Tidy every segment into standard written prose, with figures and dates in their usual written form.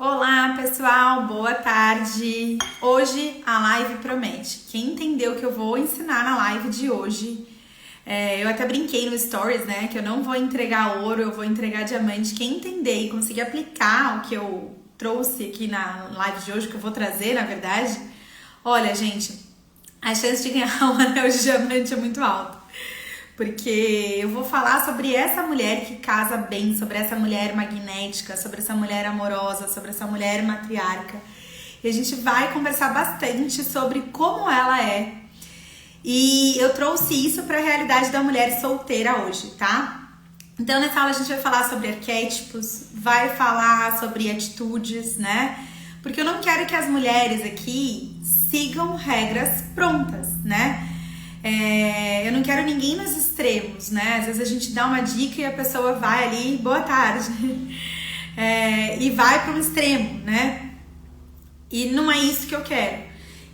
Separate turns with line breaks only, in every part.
Olá pessoal, boa tarde! Hoje a live promete. Quem entendeu que eu vou ensinar na live de hoje, eu até brinquei no Stories, né? Que eu não vou entregar ouro, eu vou entregar diamante. Quem entender e conseguir aplicar o que eu trouxe aqui na live de hoje, que eu vou trazer na verdade, olha gente, a chance de ganhar um anel de diamante é muito alta. Porque eu vou falar sobre essa mulher que casa bem, sobre essa mulher magnética, sobre essa mulher amorosa, sobre essa mulher matriarca. E a gente vai conversar bastante sobre como ela é. E eu trouxe isso para a realidade da mulher solteira hoje, tá? Então nessa aula a gente vai falar sobre arquétipos, vai falar sobre atitudes, né? Porque eu não quero que as mulheres aqui sigam regras prontas, né? Eu não quero ninguém nos extremos, né? Às vezes a gente dá uma dica e a pessoa vai ali, boa tarde, e vai para um extremo, né? E não é isso que eu quero.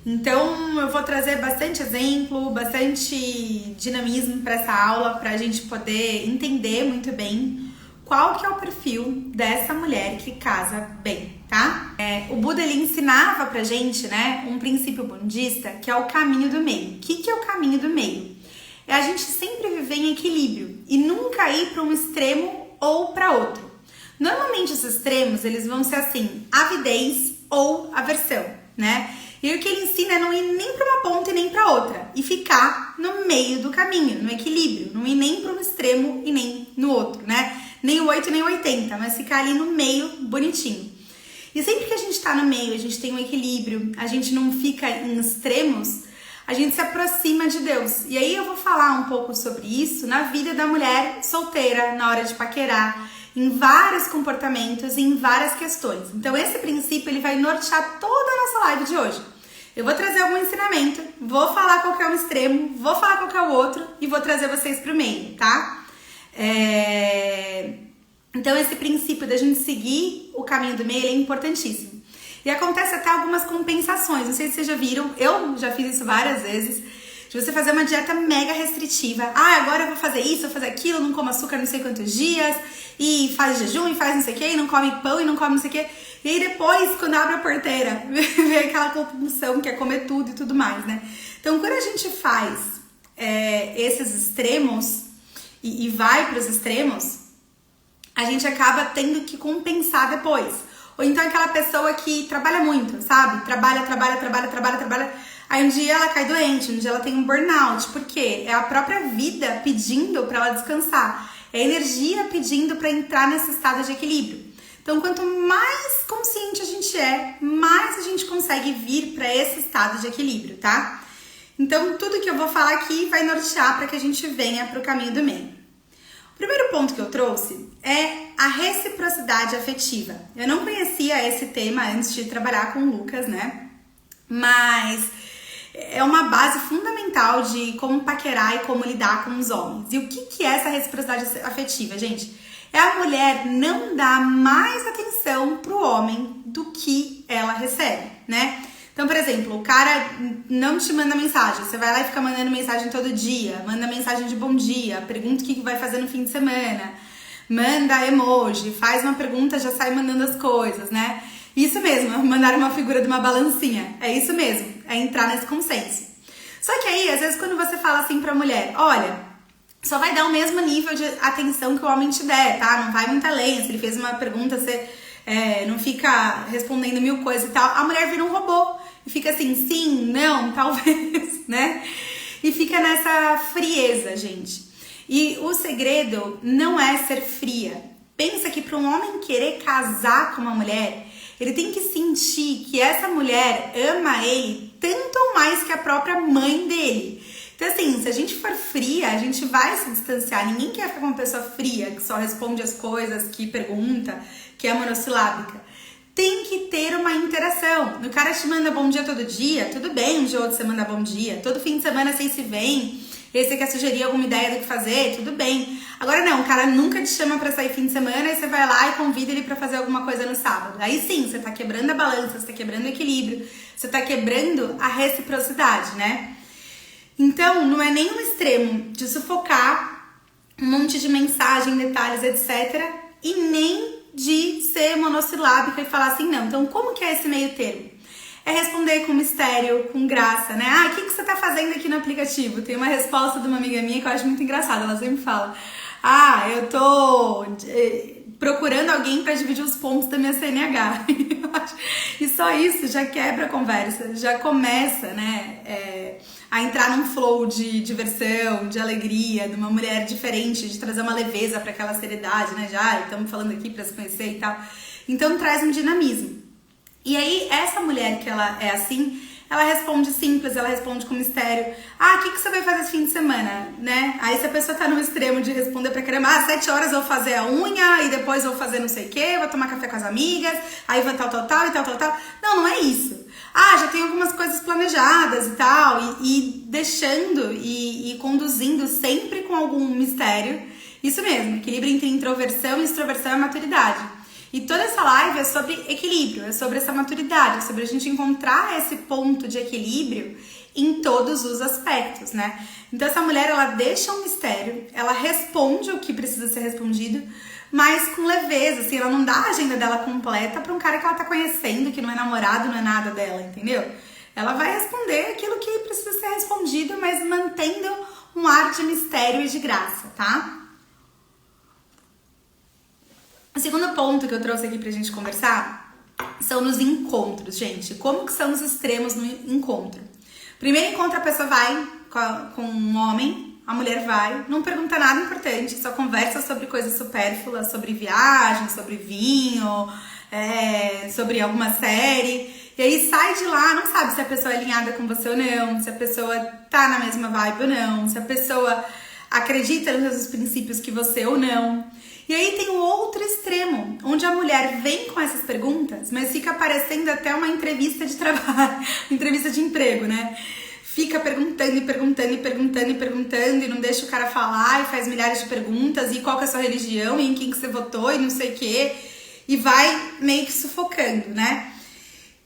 Então eu vou trazer bastante exemplo, bastante dinamismo para essa aula, para a gente poder entender muito bem qual que é o perfil dessa mulher que casa bem, tá? O Buda, ele ensinava pra gente, né, um princípio budista, que é o caminho do meio. O que é o caminho do meio? É a gente sempre viver em equilíbrio e nunca ir para um extremo ou para outro. Normalmente os extremos, eles vão ser assim, avidez ou aversão, né? E o que ele ensina é não ir nem para uma ponta e nem para outra, e ficar no meio do caminho, no equilíbrio, não ir nem para um extremo e nem no outro, né? Nem o 8 nem o 80, mas ficar ali no meio bonitinho. E sempre que a gente tá no meio, a gente tem um equilíbrio, a gente não fica em extremos, a gente se aproxima de Deus. E aí eu vou falar um pouco sobre isso na vida da mulher solteira, na hora de paquerar, em vários comportamentos e em várias questões. Então esse princípio, ele vai nortear toda a nossa live de hoje. Eu vou trazer algum ensinamento, vou falar qual que é um extremo, vou falar qual que é o outro e vou trazer vocês pro meio, tá? Então esse princípio da gente seguir o caminho do meio, ele é importantíssimo. E acontece até algumas compensações, não sei se vocês já viram, eu já fiz isso várias vezes, de você fazer uma dieta mega restritiva. Agora eu vou fazer isso, vou fazer aquilo, não como açúcar não sei quantos dias, e faz jejum, e faz não sei o que, e não come pão, e não come não sei o que. E aí depois, quando abre a porteira, vem aquela compulsão que é comer tudo e tudo mais, né? Então quando a gente faz esses extremos, e vai para os extremos, a gente acaba tendo que compensar depois. Ou então aquela pessoa que trabalha muito, sabe? Trabalha. Aí um dia ela cai doente, um dia ela tem um burnout. Por quê? É a própria vida pedindo para ela descansar. É a energia pedindo para entrar nesse estado de equilíbrio. Então quanto mais consciente a gente mais a gente consegue vir para esse estado de equilíbrio, tá? Então tudo que eu vou falar aqui vai nortear para que a gente venha para o caminho do meio. O primeiro ponto que eu trouxe é a reciprocidade afetiva. Eu não conhecia esse tema antes de trabalhar com o Lucas, né? Mas é uma base fundamental de como paquerar e como lidar com os homens. E o que é essa reciprocidade afetiva, gente? É a mulher não dar mais atenção pro homem do que ela recebe, né? Então, por exemplo, o cara não te manda mensagem, você vai lá e fica mandando mensagem todo dia, manda mensagem de bom dia, pergunta o que vai fazer no fim de semana, manda emoji, faz uma pergunta, já sai mandando as coisas, né? Isso mesmo, mandar uma figura de uma balancinha, é isso mesmo, é entrar nesse consenso. Só que aí, às vezes, quando você fala assim pra mulher, olha, só vai dar o mesmo nível de atenção que o homem te der, tá? Não vai muito além, se ele fez uma pergunta, você não fica respondendo mil coisas e tal, a mulher vira um robô. E fica assim, sim, não, talvez, né? E fica nessa frieza, gente. E o segredo não é ser fria. Pensa que para um homem querer casar com uma mulher, ele tem que sentir que essa mulher ama ele tanto ou mais que a própria mãe dele. Então assim, se a gente for fria, a gente vai se distanciar. Ninguém quer ficar com uma pessoa fria, que só responde as coisas, que pergunta, que é monossilábica. Tem que ter uma interação. O cara te manda bom dia todo dia, tudo bem, um dia ou outro você manda bom dia. Todo fim de semana vocês se veem, e aí você quer sugerir alguma ideia do que fazer, tudo bem. Agora não, o cara nunca te chama pra sair fim de semana, e você vai lá e convida ele pra fazer alguma coisa no sábado. Aí sim, você tá quebrando a balança, você tá quebrando o equilíbrio, você tá quebrando a reciprocidade, né? Então, não é nem um extremo de sufocar um monte de mensagem, detalhes, etc. E nem de ser monossilábica e falar assim, não. Então, como que é esse meio termo? É responder com mistério, com graça, né? Ah, o que você tá fazendo aqui no aplicativo? Tem uma resposta de uma amiga minha que eu acho muito engraçada, ela sempre fala, ah, eu tô procurando alguém para dividir os pontos da minha CNH. E só isso já quebra a conversa, já começa, né, a entrar num flow de diversão, de alegria, de uma mulher diferente, de trazer uma leveza para aquela seriedade, né? Já estamos falando aqui para se conhecer e tal. Então traz um dinamismo. E aí essa mulher que ela é assim, ela responde simples, ela responde com mistério. Ah, o que você vai fazer esse fim de semana, né? Aí se a pessoa tá no extremo de responder pra caramba, 7 horas eu vou fazer a unha, e depois eu vou fazer não sei o quê, vou tomar café com as amigas, aí vai tal. Não, não é isso. Ah, já tem algumas coisas planejadas e tal, e deixando e conduzindo sempre com algum mistério. Isso mesmo, equilíbrio entre introversão e extroversão e maturidade. E toda essa live é sobre equilíbrio, é sobre essa maturidade, é sobre a gente encontrar esse ponto de equilíbrio em todos os aspectos, né? Então essa mulher, ela deixa um mistério, ela responde o que precisa ser respondido, mas com leveza, assim, ela não dá a agenda dela completa para um cara que ela tá conhecendo, que não é namorado, não é nada dela, entendeu? Ela vai responder aquilo que precisa ser respondido, mas mantendo um ar de mistério e de graça, tá? O segundo ponto que eu trouxe aqui pra gente conversar são nos encontros, gente. Como que são os extremos no encontro? Primeiro encontro, a pessoa vai com um homem, a mulher vai, não pergunta nada importante, só conversa sobre coisas supérfluas, sobre viagem, sobre vinho, sobre alguma série. E aí sai de lá, não sabe se a pessoa é alinhada com você ou não, se a pessoa tá na mesma vibe ou não, se a pessoa acredita nos mesmos princípios que você ou não. E aí tem o outro extremo, onde a mulher vem com essas perguntas, mas fica parecendo até uma entrevista de trabalho, entrevista de emprego, né? Fica perguntando e não deixa o cara falar e faz milhares de perguntas, e qual que é a sua religião, e em quem que você votou, e não sei o quê, e vai meio que sufocando, né?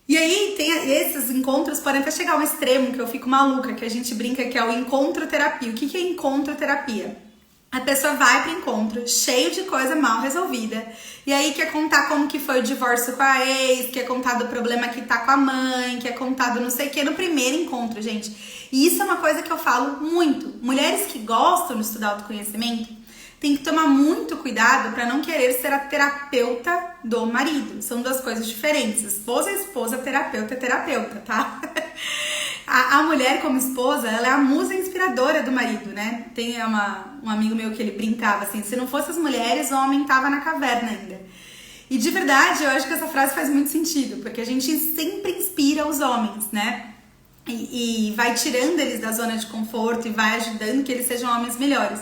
E aí tem esses encontros podem até chegar a um extremo que eu fico maluca, que a gente brinca que é o encontro-terapia. O que é encontro-terapia? A pessoa vai pro encontro cheio de coisa mal resolvida. E aí quer contar como que foi o divórcio com a ex, quer contar do problema que tá com a mãe, quer contar do não sei o que no primeiro encontro, gente. E isso é uma coisa que eu falo muito. Mulheres que gostam de estudar autoconhecimento tem que tomar muito cuidado para não querer ser a terapeuta do marido. São duas coisas diferentes. Esposa é esposa, terapeuta é terapeuta, tá? A mulher como esposa, ela é a musa inspiradora do marido, né? Tem um amigo meu que ele brincava assim, se não fosse as mulheres, o homem tava na caverna ainda. E de verdade, eu acho que essa frase faz muito sentido, porque a gente sempre inspira os homens, né? E vai tirando eles da zona de conforto e vai ajudando que eles sejam homens melhores.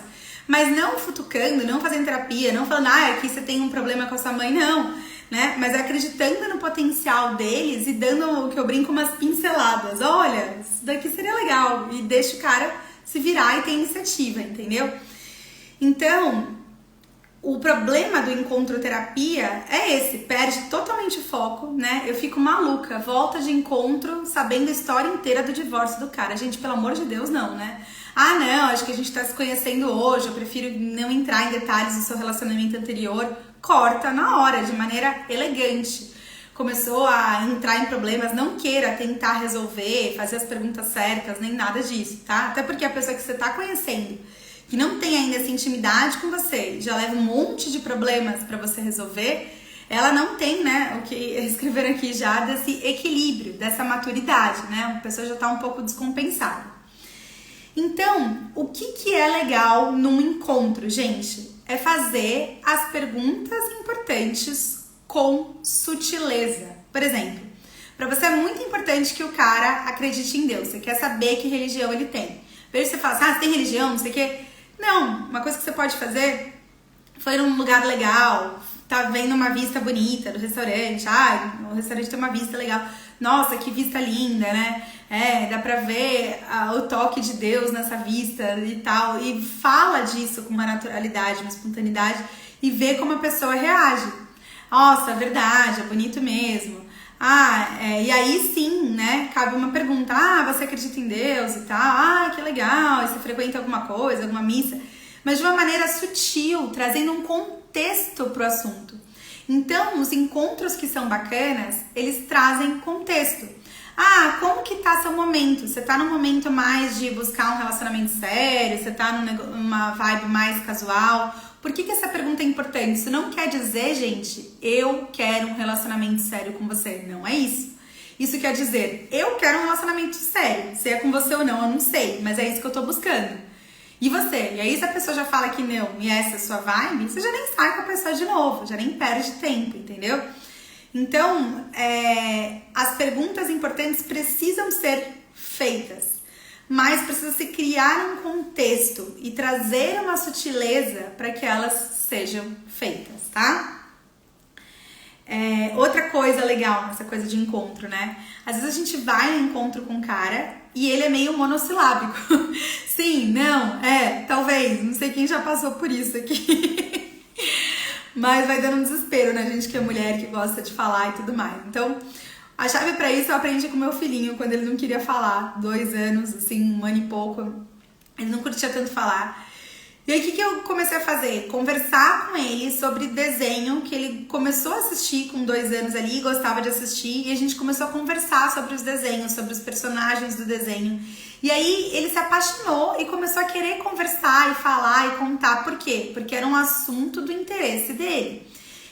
Mas não futucando, não fazendo terapia, não falando, aqui você tem um problema com a sua mãe, não. Né? Mas acreditando no potencial deles e dando, o que eu brinco, umas pinceladas. Olha, isso daqui seria legal. E deixa o cara se virar e ter iniciativa, entendeu? Então, o problema do encontro-terapia é esse. Perde totalmente o foco, né? Eu fico maluca. Volta de encontro sabendo a história inteira do divórcio do cara. Gente, pelo amor de Deus, não, né? Ah, não, acho que a gente tá se conhecendo hoje. Eu prefiro não entrar em detalhes do seu relacionamento anterior. Corta na hora, de maneira elegante. Começou a entrar em problemas, não queira tentar resolver, fazer as perguntas certas, nem nada disso, tá? Até porque a pessoa que você tá conhecendo, que não tem ainda essa intimidade com você, já leva um monte de problemas para você resolver, ela não tem, né, o que escreveram aqui já, desse equilíbrio, dessa maturidade, né? A pessoa já tá um pouco descompensada. Então, o que é legal num encontro, gente? É fazer as perguntas importantes com sutileza. Por exemplo, para você é muito importante que o cara acredite em Deus. Você quer saber que religião ele tem. Veja se você fala assim, você tem religião, não sei o quê. Não, uma coisa que você pode fazer foi num lugar legal, tá vendo uma vista bonita do restaurante. O restaurante tem uma vista legal. Nossa, que vista linda, né? Dá pra ver o toque de Deus nessa vista e tal. E fala disso com uma naturalidade, uma espontaneidade e vê como a pessoa reage. Nossa, é verdade, é bonito mesmo. E aí sim, né? Cabe uma pergunta. Você acredita em Deus e tal? Que legal. E você frequenta alguma coisa, alguma missa? Mas de uma maneira sutil, trazendo um contexto pro assunto. Então, os encontros que são bacanas, eles trazem contexto. Ah, como que tá seu momento? Você tá num momento mais de buscar um relacionamento sério? Você tá numa vibe mais casual? Por que essa pergunta é importante? Isso não quer dizer, gente, eu quero um relacionamento sério com você. Não é isso. Isso quer dizer, eu quero um relacionamento sério. Se é com você ou não, eu não sei. Mas é isso que eu tô buscando. E você? E aí, se a pessoa já fala que não, e essa é a sua vibe, você já nem sai com a pessoa de novo. Já nem perde tempo, entendeu? Então, as perguntas importantes precisam ser feitas, mas precisa se criar um contexto e trazer uma sutileza para que elas sejam feitas, tá? Outra coisa legal nessa coisa de encontro, né? Às vezes a gente vai no encontro com um cara e ele é meio monossilábico. Sim, não, talvez, não sei quem já passou por isso aqui. Mas vai dando um desespero, né? Gente que é mulher, que gosta de falar e tudo mais. Então, a chave pra isso eu aprendi com meu filhinho, quando ele não queria falar. 2 anos, assim, 1 ano e pouco. Ele não curtia tanto falar. E aí, o que eu comecei a fazer? Conversar com ele sobre desenho, que ele começou a assistir com 2 anos ali, gostava de assistir. E a gente começou a conversar sobre os desenhos, sobre os personagens do desenho. E aí, ele se apaixonou e começou a querer conversar e falar e contar. Por quê? Porque era um assunto do interesse dele.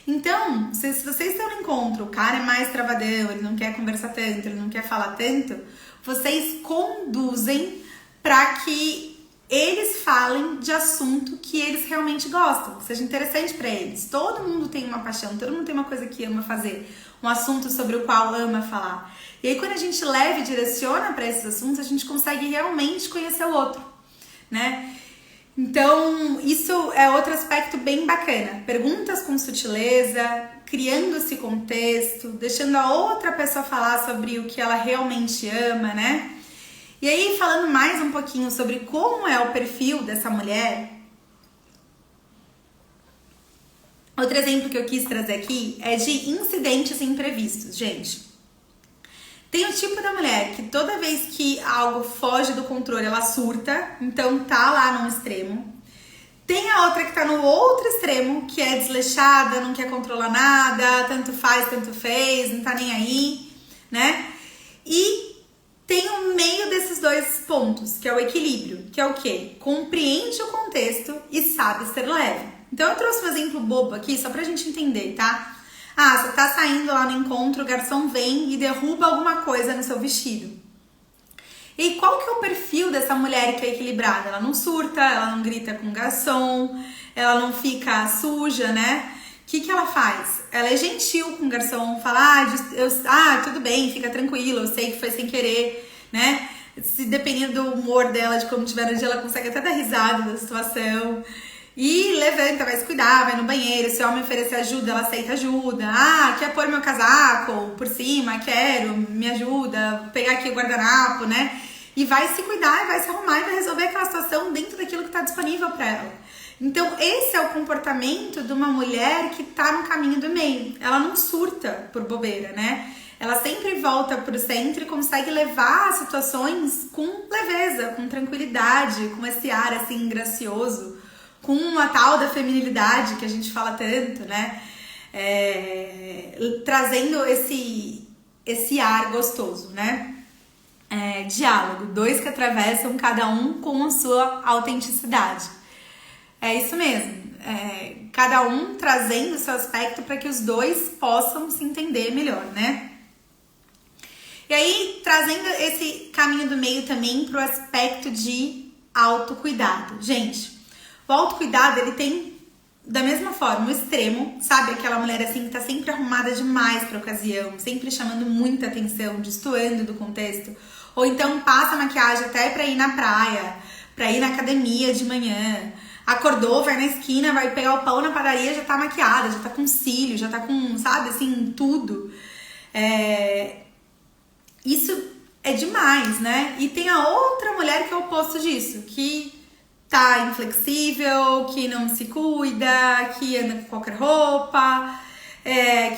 Então, se vocês estão no encontro, o cara é mais travadão, ele não quer conversar tanto, ele não quer falar tanto, vocês conduzem para que eles falem de assunto que eles realmente gostam, que seja interessante para eles. Todo mundo tem uma paixão, todo mundo tem uma coisa que ama fazer, um assunto sobre o qual ama falar. E aí, quando a gente leva e direciona para esses assuntos, a gente consegue realmente conhecer o outro, né? Então, isso é outro aspecto bem bacana. Perguntas com sutileza, criando esse contexto, deixando a outra pessoa falar sobre o que ela realmente ama, né? E aí, falando mais um pouquinho sobre como é o perfil dessa mulher, outro exemplo que eu quis trazer aqui é de incidentes imprevistos, gente. Tem o tipo da mulher que toda vez que algo foge do controle, ela surta, então tá lá num extremo. Tem a outra que tá no outro extremo, que é desleixada, não quer controlar nada, tanto faz, tanto fez, não tá nem aí, né? E tem o meio desses 2 pontos, que é o equilíbrio, que é o quê? Compreende o contexto e sabe ser leve. Então eu trouxe um exemplo bobo aqui, só pra gente entender, tá? Ah, você tá saindo lá no encontro, o garçom vem e derruba alguma coisa no seu vestido. E qual que é o perfil dessa mulher que é equilibrada? Ela não surta, ela não grita com o garçom, ela não fica suja, né? O que ela faz? Ela é gentil com o garçom, fala, tudo bem, fica tranquilo, eu sei que foi sem querer, né? Se dependendo do humor dela, de como tiver no dia, ela consegue até dar risada da situação. E levanta, vai se cuidar, vai no banheiro, se o homem oferecer ajuda, ela aceita ajuda. Ah, quer pôr meu casaco por cima? Quero, me ajuda, vou pegar aqui o guardanapo, né? E vai se cuidar, vai se arrumar e vai resolver aquela situação dentro daquilo que está disponível para ela. Então, esse é o comportamento de uma mulher que tá no caminho do meio. Ela não surta por bobeira, né? Ela sempre volta pro centro e consegue levar as situações com leveza, com tranquilidade, com esse ar assim gracioso, com uma tal da feminilidade que a gente fala tanto, né? Trazendo esse ar gostoso, né? Diálogo, 2 que atravessam cada um com a sua autenticidade. É isso mesmo, cada um trazendo o seu aspecto para que os 2 possam se entender melhor, né? E aí, trazendo esse caminho do meio também para o aspecto de autocuidado. Gente, o autocuidado, ele tem, da mesma forma, o extremo, sabe? Aquela mulher assim que tá sempre arrumada demais pra ocasião, sempre chamando muita atenção, destoando do contexto. Ou então passa maquiagem até pra ir na praia, pra ir na academia de manhã. Acordou, vai na esquina, vai pegar o pão na padaria, já tá maquiada, já tá com cílio, já tá com, sabe, assim, tudo. Isso é demais, né? E tem a outra mulher que é o oposto disso, que tá inflexível, que não se cuida, que anda com qualquer roupa,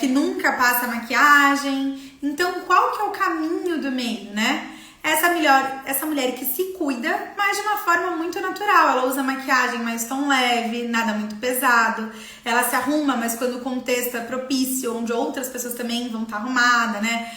que nunca passa maquiagem. Então, qual que é o caminho do meio, né? essa mulher que se cuida, mas de uma forma muito natural. Ela usa maquiagem mais tom leve, nada muito pesado. Ela se arruma, mas quando o contexto é propício, onde outras pessoas também vão estar arrumadas, né?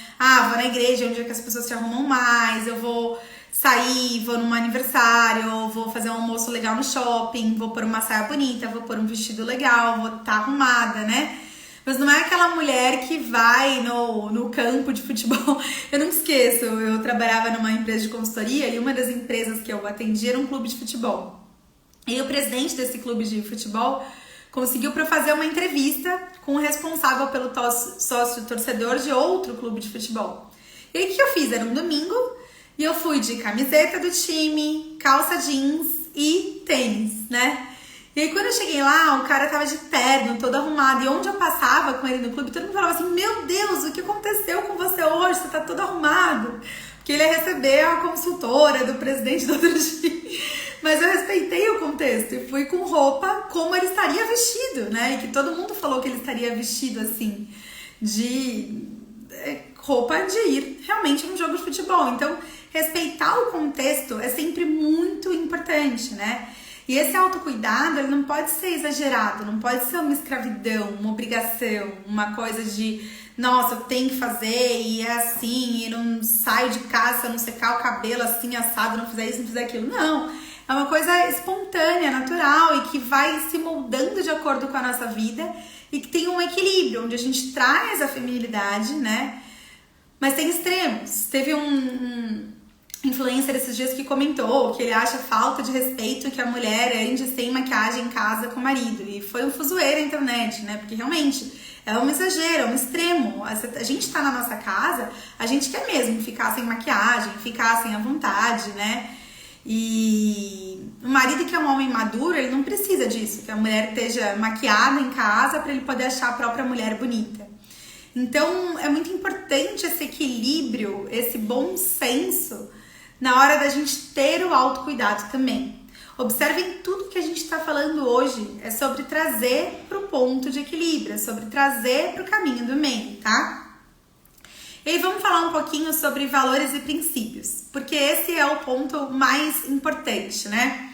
Vou na igreja, onde é que as pessoas se arrumam mais. Eu vou sair, vou num aniversário, vou fazer um almoço legal no shopping, vou pôr uma saia bonita, vou pôr um vestido legal, vou estar arrumada, né? Mas não é aquela mulher que vai no campo de futebol. Eu não esqueço, eu trabalhava numa empresa de consultoria e uma das empresas que eu atendia era um clube de futebol. E o presidente desse clube de futebol conseguiu para fazer uma entrevista com o responsável pelo sócio torcedor de outro clube de futebol. E aí o que eu fiz? Era um domingo e eu fui de camiseta do time, calça jeans e tênis, né? E aí quando eu cheguei lá, o cara tava de terno, todo arrumado. E onde eu passava com ele no clube, todo mundo falava assim: meu Deus, o que aconteceu com você hoje? Você tá todo arrumado. Porque ele ia receber a consultora do presidente do outro time. Mas eu respeitei o contexto e fui com roupa como ele estaria vestido, né? E que todo mundo falou que ele estaria vestido assim, de roupa de ir realmente num jogo de futebol. Então, respeitar o contexto é sempre muito importante, né? E esse autocuidado, ele não pode ser exagerado, não pode ser uma escravidão, uma obrigação, uma coisa de, nossa, eu tenho que fazer e é assim, e não saio de casa se eu não secar o cabelo assim, assado, não fizer isso, não fizer aquilo. Não, é uma coisa espontânea, natural e que vai se moldando de acordo com a nossa vida e que tem um equilíbrio, onde a gente traz a feminilidade, né? Mas tem extremos. Teve um influencer esses dias que comentou que ele acha falta de respeito que a mulher ande sem maquiagem em casa com o marido. E foi um fuzueiro na internet, né? Porque realmente é um exagero, é um extremo. A gente tá na nossa casa, a gente quer mesmo ficar sem maquiagem, ficar sem à vontade, né? E o marido que é um homem maduro, ele não precisa disso, que a mulher esteja maquiada em casa para ele poder achar a própria mulher bonita. Então é muito importante esse equilíbrio, esse bom senso na hora da gente ter o autocuidado também. Observem tudo que a gente está falando hoje é sobre trazer para o ponto de equilíbrio, é sobre trazer para o caminho do meio, tá? E aí vamos falar um pouquinho sobre valores e princípios, porque esse é o ponto mais importante, né?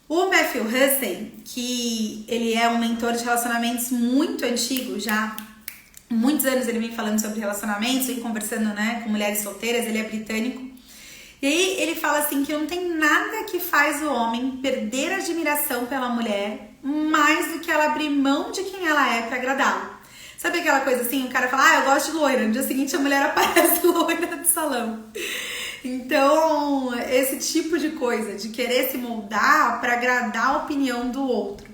O Matthew Hussey, que ele é um mentor de relacionamentos muito antigo, já muitos anos ele vem falando sobre relacionamentos, vem conversando, né, com mulheres solteiras, ele é britânico. E aí ele fala assim que não tem nada que faz o homem perder a admiração pela mulher mais do que ela abrir mão de quem ela é para agradá-lo. Sabe aquela coisa assim, o cara fala, eu gosto de loira, no dia seguinte a mulher aparece loira do salão. Então, esse tipo de coisa, de querer se moldar para agradar a opinião do outro.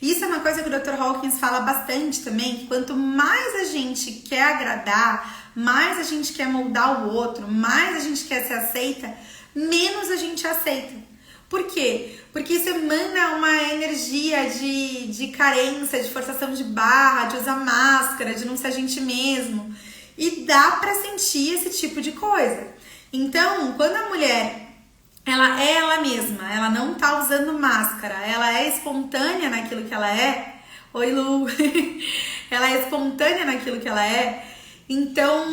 Isso é uma coisa que o Dr. Hawkins fala bastante também, que quanto mais a gente quer agradar, mais a gente quer moldar o outro, mais a gente quer ser aceita, menos a gente aceita. Por quê? Porque isso emana uma energia de carência, de forçação de barra, de usar máscara, de não ser a gente mesmo. E dá pra sentir esse tipo de coisa. Então, quando a mulher ela é ela mesma, ela não tá usando máscara, ela é espontânea naquilo que ela é. Oi, Lu! Ela é espontânea naquilo que ela é. Então,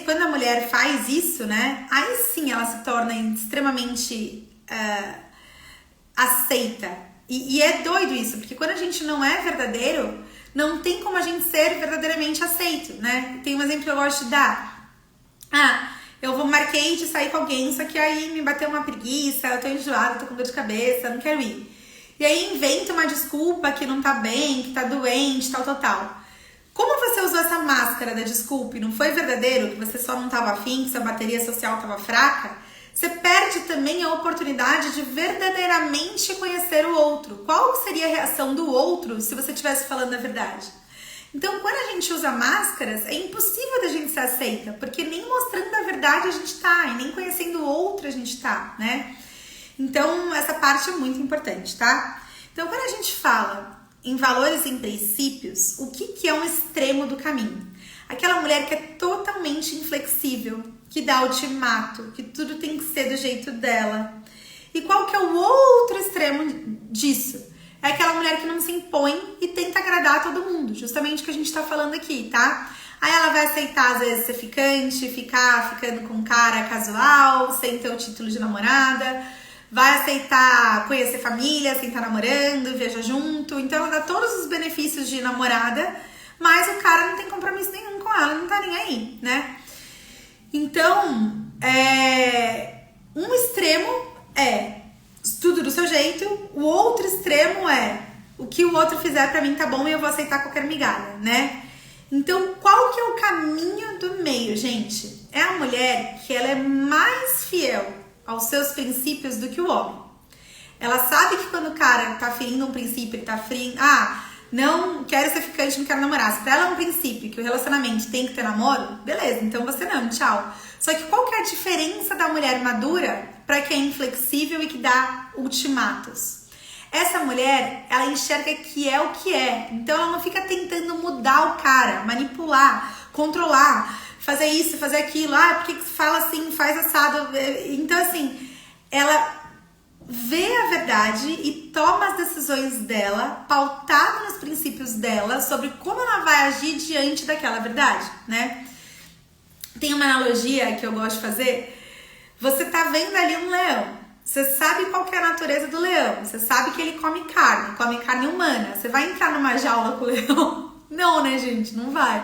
quando a mulher faz isso, né? Aí sim ela se torna extremamente aceita. E é doido isso, porque quando a gente não é verdadeiro, não tem como a gente ser verdadeiramente aceito, né? Tem um exemplo que eu gosto de dar. Marquei de sair com alguém, só que aí me bateu uma preguiça, eu tô enjoada, tô com dor de cabeça, não quero ir. E aí inventa uma desculpa que não tá bem, que tá doente, tal. Como você usou essa máscara da desculpa e não foi verdadeiro, que você só não tava afim, que sua bateria social tava fraca, você perde também a oportunidade de verdadeiramente conhecer o outro. Qual seria a reação do outro se você estivesse falando a verdade? Então, quando a gente usa máscaras, é impossível da gente ser aceita, porque nem mostrando a verdade a gente tá, e nem conhecendo o outro a gente tá, né? Então, essa parte é muito importante, tá? Então, quando a gente fala em valores e em princípios, o que é um extremo do caminho? Aquela mulher que é totalmente inflexível, que dá ultimato, que tudo tem que ser do jeito dela. E qual que é o outro extremo disso? É aquela mulher que não se impõe e tenta agradar a todo mundo, justamente o que a gente tá falando aqui, tá? Aí ela vai aceitar, às vezes, ser ficante, ficar ficando com um cara casual, sem ter o título de namorada. Vai aceitar conhecer família, sem estar namorando, viajar junto. Então ela dá todos os benefícios de namorada, mas o cara não tem compromisso nenhum com ela, não tá nem aí, né? Então, um extremo é tudo do seu jeito, o outro extremo é o que o outro fizer pra mim tá bom e eu vou aceitar qualquer migalha, né? Então, qual que é o caminho do meio, gente? É a mulher que ela é mais fiel aos seus princípios do que o homem. Ela sabe que quando o cara tá ferindo um princípio, ele tá ferindo... não quero ser ficante, não quero namorar. Se pra ela é um princípio que o relacionamento tem que ter namoro, beleza, então você não, tchau. Só que qual que é a diferença da mulher madura pra quem é inflexível e que dá ultimatos? Essa mulher, ela enxerga que é o que é. Então ela não fica tentando mudar o cara, manipular, controlar, fazer isso, fazer aquilo. Por que você fala assim, faz assado? Então assim, ela vê a verdade e toma as decisões dela, pautada nos princípios dela, sobre como ela vai agir diante daquela verdade, né? Tem uma analogia que eu gosto de fazer. Você tá vendo ali um leão. Você sabe qual que é a natureza do leão. Você sabe que ele come carne humana. Você vai entrar numa jaula com o leão? Não, né, gente? Não vai.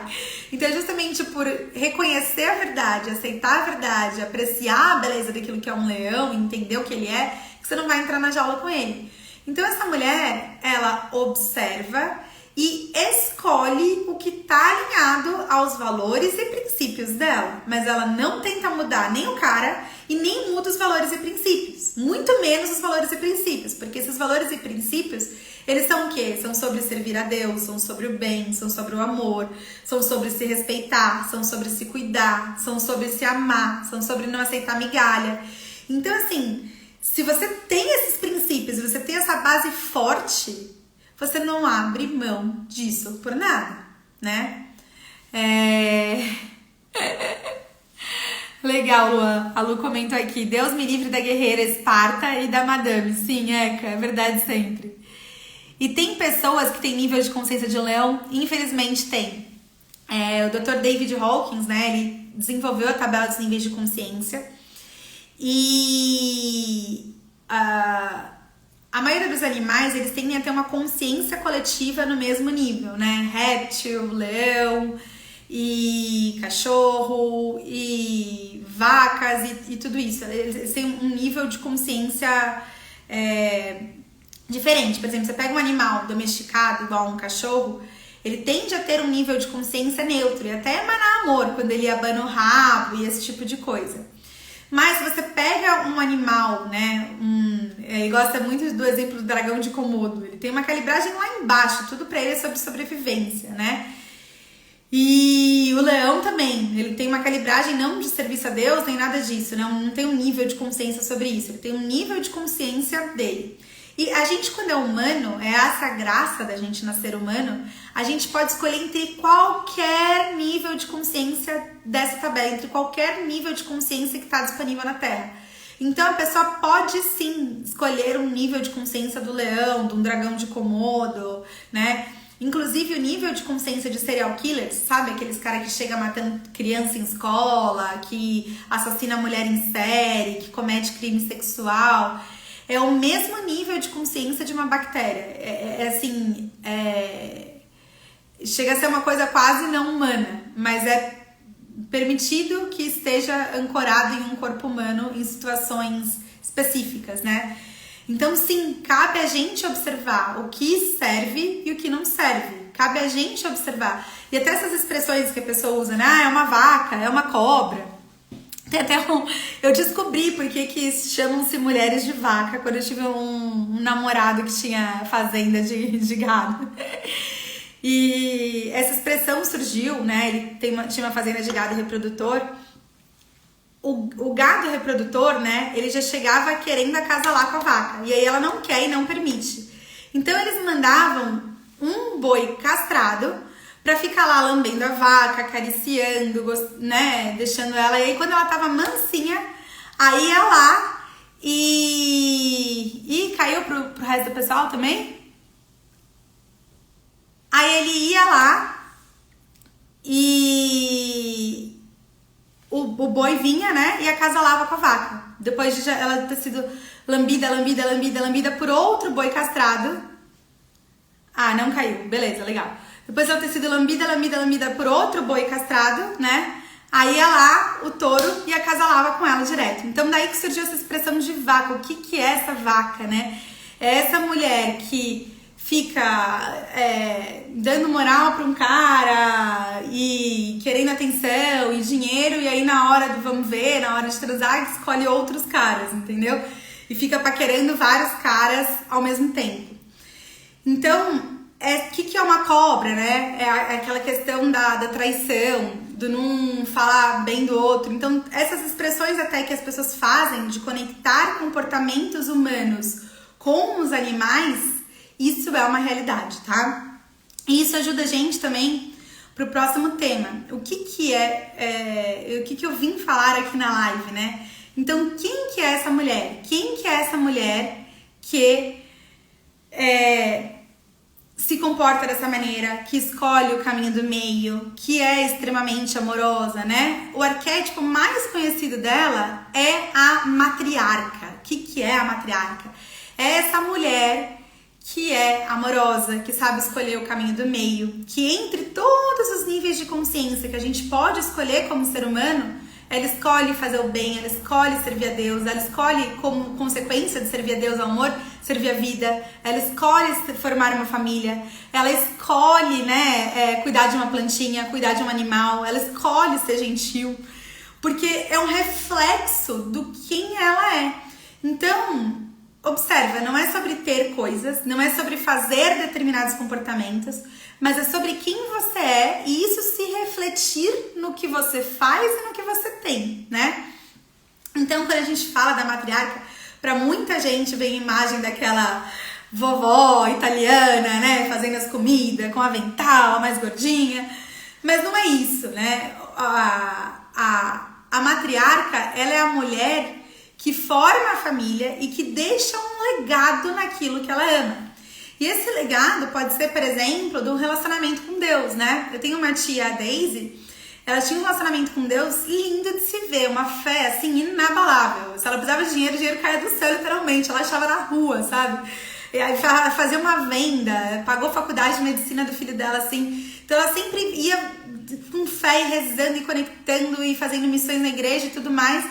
Então, justamente por reconhecer a verdade, aceitar a verdade, apreciar a beleza daquilo que é um leão, entender o que ele é, que você não vai entrar na jaula com ele. Então, essa mulher, ela observa e escolhe o que está alinhado aos valores e princípios dela. Mas ela não tenta mudar nem o cara e nem muda os valores e princípios. Muito menos os valores e princípios. Porque esses valores e princípios, eles são o quê? São sobre servir a Deus, são sobre o bem, são sobre o amor, são sobre se respeitar, são sobre se cuidar, são sobre se amar, são sobre não aceitar migalha. Então, assim, se você tem esses princípios, você tem essa base forte, você não abre mão disso por nada, né? Legal, Luan. A Lu comentou aqui, Deus me livre da guerreira Esparta e da madame. Sim, Eca, é verdade sempre. E tem pessoas que têm nível de consciência de leão? Infelizmente tem. O Dr. David Hawkins, né, ele desenvolveu a tabela dos níveis de consciência e a maioria dos animais, eles tendem a ter uma consciência coletiva no mesmo nível, né? Réptil, leão e cachorro e vacas e tudo isso. Eles têm um nível de consciência diferente. Por exemplo, você pega um animal domesticado igual um cachorro, ele tende a ter um nível de consciência neutro e até emanar amor quando ele abana o rabo e esse tipo de coisa. Mas se você pega um animal, né, ele gosta muito do exemplo do dragão de Komodo, ele tem uma calibragem lá embaixo, tudo pra ele é sobre sobrevivência, né? E o leão também, ele tem uma calibragem não de serviço a Deus, nem nada disso, não tem um nível de consciência sobre isso, ele tem um nível de consciência dele. E a gente, quando é humano, é essa graça da gente nascer humano, a gente pode escolher entre qualquer nível de consciência dessa tabela, entre qualquer nível de consciência que está disponível na Terra. Então a pessoa pode sim escolher um nível de consciência do leão, de um dragão de Komodo, né? Inclusive o nível de consciência de serial killers, sabe? Aqueles caras que chegam matando criança em escola, que assassina mulher em série, que comete crime sexual. É o mesmo nível de consciência de uma bactéria. Chega a ser uma coisa quase não humana, mas é permitido que esteja ancorado em um corpo humano em situações específicas, né? Então, sim, cabe a gente observar o que serve e o que não serve. Cabe a gente observar. E até essas expressões que a pessoa usa, né? É uma vaca, é uma cobra. Tem até eu descobri porque que chamam-se mulheres de vaca quando eu tive um namorado que tinha fazenda de gado. E essa expressão surgiu, né? Ele tinha uma fazenda de gado reprodutor. O gado reprodutor, né? Ele já chegava querendo acasalar com a vaca. E aí ela não quer e não permite. Então eles mandavam um boi castrado pra ficar lá lambendo a vaca, acariciando, né? Deixando ela. E aí quando ela tava mansinha, aí ia lá e caiu pro resto do pessoal também. Aí ele ia lá e boi vinha, né, e acasalava com a vaca. Depois de ela ter sido lambida por outro boi castrado. Ah, não caiu, beleza, legal. Depois ela ter sido lambida por outro boi castrado, né, aí ia lá o touro e acasalava com ela direto. Então daí que surgiu essa expressão de vaca. O que é essa vaca, né? É essa mulher que fica dando moral pra um cara e querendo atenção e dinheiro, e aí na hora do vamos ver, na hora de transar, escolhe outros caras, entendeu? E fica paquerando vários caras ao mesmo tempo. Então, o que é uma cobra, né? É aquela questão da traição, do não falar bem do outro. Então, essas expressões até que as pessoas fazem de conectar comportamentos humanos com os animais, isso é uma realidade, tá? E isso ajuda a gente também pro próximo tema. O que eu vim falar aqui na live, né? Então, quem que é essa mulher? Quem que é essa mulher que se comporta dessa maneira, que escolhe o caminho do meio, que é extremamente amorosa, né? O arquétipo mais conhecido dela é a matriarca. O que é a matriarca? É essa mulher que é amorosa, que sabe escolher o caminho do meio, que entre todos os níveis de consciência que a gente pode escolher como ser humano, ela escolhe fazer o bem, ela escolhe servir a Deus, ela escolhe, como consequência de servir a Deus, ao amor, servir a vida, ela escolhe formar uma família, ela escolhe, né, cuidar de uma plantinha, cuidar de um animal, ela escolhe ser gentil, porque é um reflexo do quem ela é. Então, observa, não é sobre ter coisas, não é sobre fazer determinados comportamentos, mas é sobre quem você é e isso se refletir no que você faz e no que você tem, né? Então, quando a gente fala da matriarca, para muita gente vem a imagem daquela vovó italiana, né? Fazendo as comidas com avental, a mais gordinha, mas não é isso, né? A matriarca, ela é a mulher que forma a família e que deixa um legado naquilo que ela ama. E esse legado pode ser, por exemplo, do relacionamento com Deus, né? Eu tenho uma tia, a Daisy, ela tinha um relacionamento com Deus lindo de se ver, uma fé, assim, inabalável. Se ela precisava de dinheiro, o dinheiro caía do céu, literalmente. Ela achava na rua, sabe? E aí fazia uma venda, pagou a faculdade de medicina do filho dela, assim. Então ela sempre ia com fé e rezando e conectando e fazendo missões na igreja e tudo mais.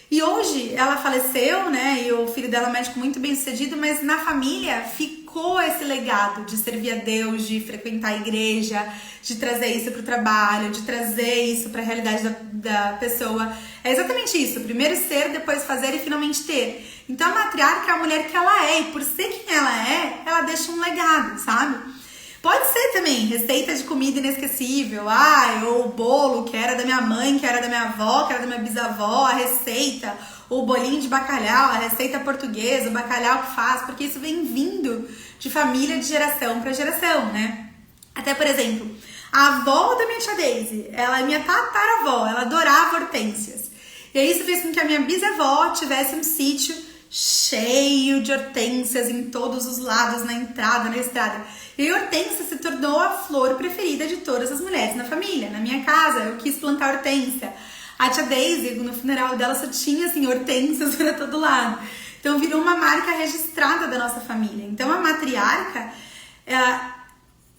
E hoje ela faleceu, né? E o filho dela é um médico muito bem sucedido, mas na família ficou esse legado de servir a Deus, de frequentar a igreja, de trazer isso para o trabalho, de trazer isso para a realidade da pessoa. É exatamente isso, primeiro ser, depois fazer e finalmente ter. Então a matriarca é a mulher que ela é, e por ser quem ela é, ela deixa um legado, sabe? Pode ser também receita de comida inesquecível, ou o bolo que era da minha mãe, que era da minha avó, que era da minha bisavó, a receita, o bolinho de bacalhau, a receita portuguesa, o bacalhau que faz, porque isso vem vindo de família de geração para geração, né? Até, por exemplo, a avó da minha tia Daisy, ela é minha tataravó, ela adorava hortênsias. E aí isso fez com que a minha bisavó tivesse um sítio cheio de hortênsias em todos os lados, na entrada, na estrada. E a hortênsia se tornou a flor preferida de todas as mulheres na família. Na minha casa, eu quis plantar hortênsia. A tia Daisy, no funeral dela, só tinha, assim, hortênsias para todo lado. Então, virou uma marca registrada da nossa família. Então, a matriarca, ela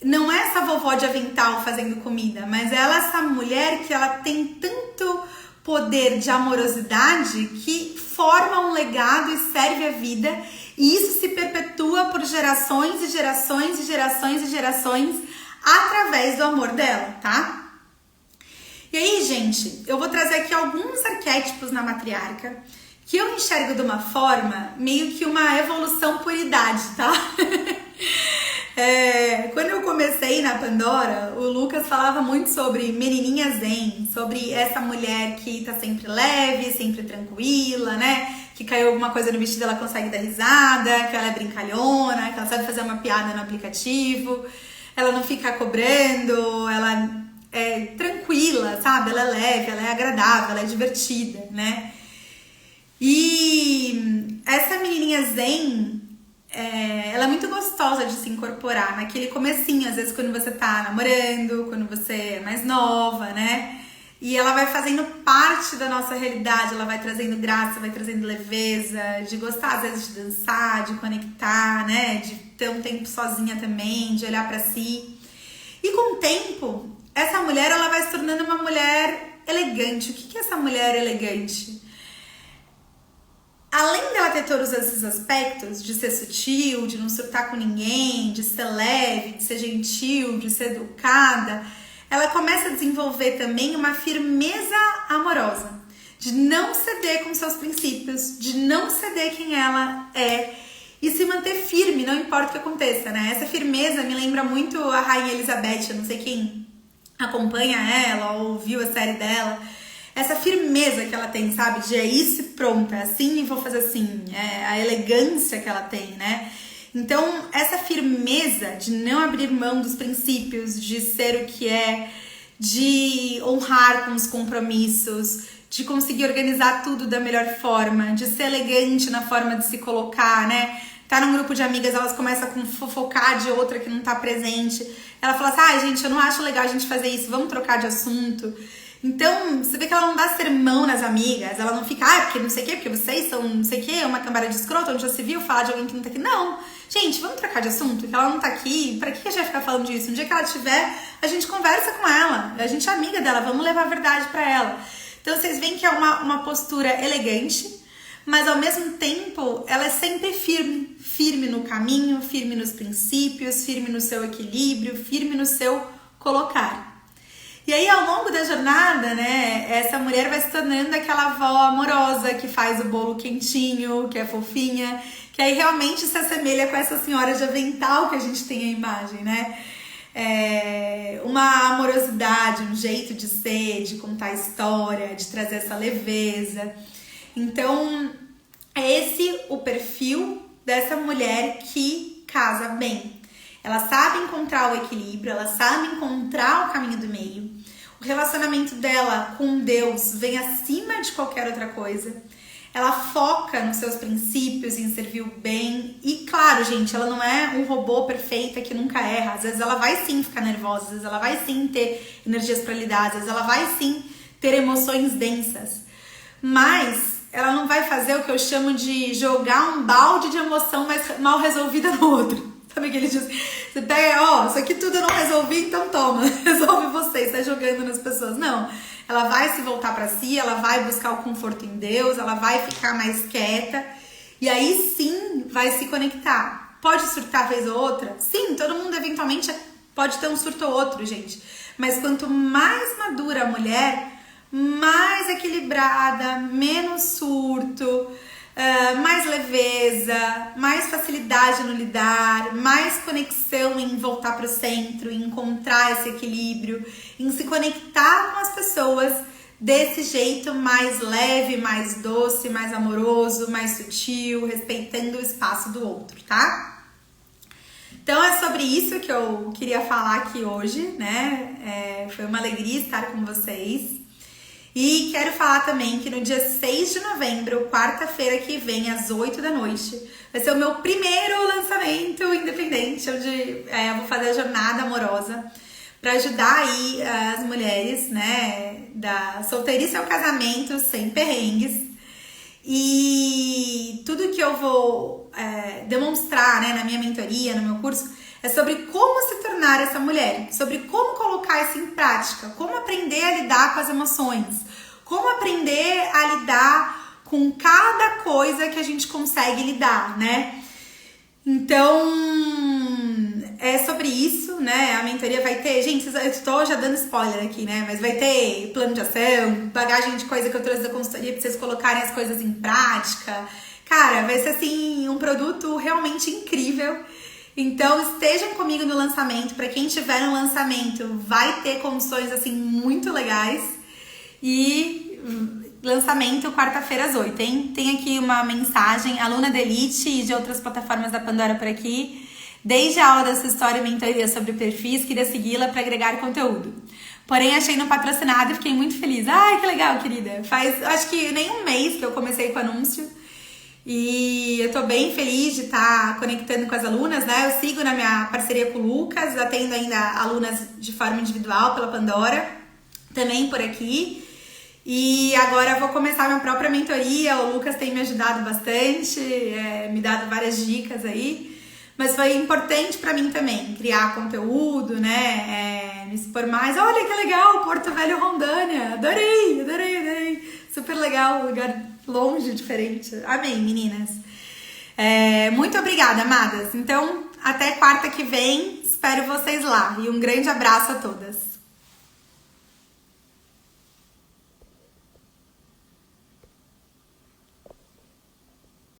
não é essa vovó de avental fazendo comida, mas ela é essa mulher que ela tem tanto poder de amorosidade que forma um legado e serve a vida, e isso se perpetua por gerações e gerações e gerações e gerações através do amor dela, tá? E aí, gente, eu vou trazer aqui alguns arquétipos na matriarca que eu enxergo de uma forma meio que uma evolução por idade, tá? Quando eu comecei na Pandora, o Lucas falava muito sobre menininha zen, sobre essa mulher que tá sempre leve, sempre tranquila, né? Que caiu alguma coisa no vestido, ela consegue dar risada, que ela é brincalhona, que ela sabe fazer uma piada no aplicativo, ela não fica cobrando, ela é tranquila, sabe? Ela é leve, ela é agradável, ela é divertida, né? E essa menininha zen, ela é muito gostosa de se incorporar naquele comecinho, às vezes quando você tá namorando, quando você é mais nova, né? E ela vai fazendo parte da nossa realidade, ela vai trazendo graça, vai trazendo leveza, de gostar às vezes de dançar, de conectar, né? De ter um tempo sozinha também, de olhar pra si. E com o tempo, essa mulher ela vai se tornando uma mulher elegante. O que é essa mulher elegante? Além dela ter todos esses aspectos, de ser sutil, de não surtar com ninguém, de ser leve, de ser gentil, de ser educada, ela começa a desenvolver também uma firmeza amorosa, de não ceder com seus princípios, de não ceder quem ela é e se manter firme, não importa o que aconteça, né? Essa firmeza me lembra muito a Rainha Elizabeth, eu não sei quem acompanha ela ou viu a série dela, essa firmeza que ela tem, sabe? De é isso e pronto, é assim e vou fazer assim, é a elegância que ela tem, né? Então, essa firmeza de não abrir mão dos princípios, de ser o que é, de honrar com os compromissos, de conseguir organizar tudo da melhor forma, de ser elegante na forma de se colocar, né? Tá num grupo de amigas, elas começam a fofocar de outra que não tá presente. Ela fala assim, ai gente, eu não acho legal a gente fazer isso, vamos trocar de assunto. Então, você vê que ela não dá sermão nas amigas, ela não fica, porque não sei o quê, porque vocês são não sei o quê, uma cambada de escroto, onde já se viu falar de alguém que não tá aqui. Não, gente, vamos trocar de assunto, que ela não tá aqui, pra que a gente vai ficar falando disso? Um dia que ela tiver, a gente conversa com ela, a gente é amiga dela, vamos levar a verdade pra ela. Então, vocês veem que é uma postura elegante, mas ao mesmo tempo, ela é sempre firme, firme no caminho, firme nos princípios, firme no seu equilíbrio, firme no seu colocar. E aí, ao longo da jornada, né, essa mulher vai se tornando aquela avó amorosa que faz o bolo quentinho, que é fofinha, que aí realmente se assemelha com essa senhora de avental que a gente tem a imagem, né? Uma amorosidade, um jeito de ser, de contar história, de trazer essa leveza. Então, é esse o perfil dessa mulher que casa bem. Ela sabe encontrar o equilíbrio, ela sabe encontrar o caminho do meio. O relacionamento dela com Deus vem acima de qualquer outra coisa. Ela foca nos seus princípios, em servir o bem. E claro, gente, ela não é um robô perfeita que nunca erra. Às vezes ela vai sim ficar nervosa, às vezes ela vai sim ter energias para lidar, às vezes ela vai sim ter emoções densas. Mas ela não vai fazer o que eu chamo de jogar um balde de emoção mal resolvida no outro. Sabe o que ele diz? Você pega, isso aqui tudo eu não resolvi, então toma, resolve você, sai jogando nas pessoas. Não, ela vai se voltar pra si, ela vai buscar o conforto em Deus, ela vai ficar mais quieta e aí sim vai se conectar. Pode surtar vez ou outra? Sim, todo mundo eventualmente pode ter um surto ou outro, gente. Mas quanto mais madura a mulher, mais equilibrada, menos surto, mais leveza, mais facilidade no lidar, mais conexão em voltar para o centro, em encontrar esse equilíbrio, em se conectar com as pessoas desse jeito mais leve, mais doce, mais amoroso, mais sutil, respeitando o espaço do outro, tá? Então é sobre isso que eu queria falar aqui hoje, né? Foi uma alegria estar com vocês. E quero falar também que no dia 6 de novembro, quarta-feira que vem, às 8 da noite, vai ser o meu primeiro lançamento independente, onde eu vou fazer a jornada amorosa para ajudar aí as mulheres, né, da solteirice ao casamento sem perrengues. E tudo que eu vou demonstrar, né, na minha mentoria, no meu curso, é sobre como se tornar essa mulher, sobre como colocar isso em prática, como aprender a lidar com as emoções, como aprender a lidar com cada coisa que a gente consegue lidar, né? Então, é sobre isso, né? A mentoria vai ter... Gente, eu estou já dando spoiler aqui, né? Mas vai ter plano de ação, bagagem de coisa que eu trouxe da consultoria pra vocês colocarem as coisas em prática. Cara, vai ser, assim, um produto realmente incrível. Então, estejam comigo no lançamento. Para quem estiver no lançamento, vai ter condições, assim, muito legais. E lançamento quarta-feira às 8, hein? Tem aqui uma mensagem, aluna da Elite e de outras plataformas da Pandora por aqui. Desde a aula da sua história e mentoria sobre perfis, queria segui-la para agregar conteúdo. Porém, achei no patrocinado e fiquei muito feliz. Ai, que legal, querida. Faz, acho que nem um mês que eu comecei com o anúncio. E eu tô bem feliz de estar conectando com as alunas, né? Eu sigo na minha parceria com o Lucas, atendo ainda alunas de forma individual pela Pandora. também por aqui. E agora eu vou começar minha própria mentoria. O Lucas tem me ajudado bastante, me dado várias dicas aí. Mas foi importante pra mim também criar conteúdo, né? Me expor mais. Olha que legal, Porto Velho, Rondônia. Adorei. Super legal, lugar longe, diferente. Amei, meninas. Muito obrigada, amadas. Então, até quarta que vem. Espero vocês lá. E um grande abraço a todas.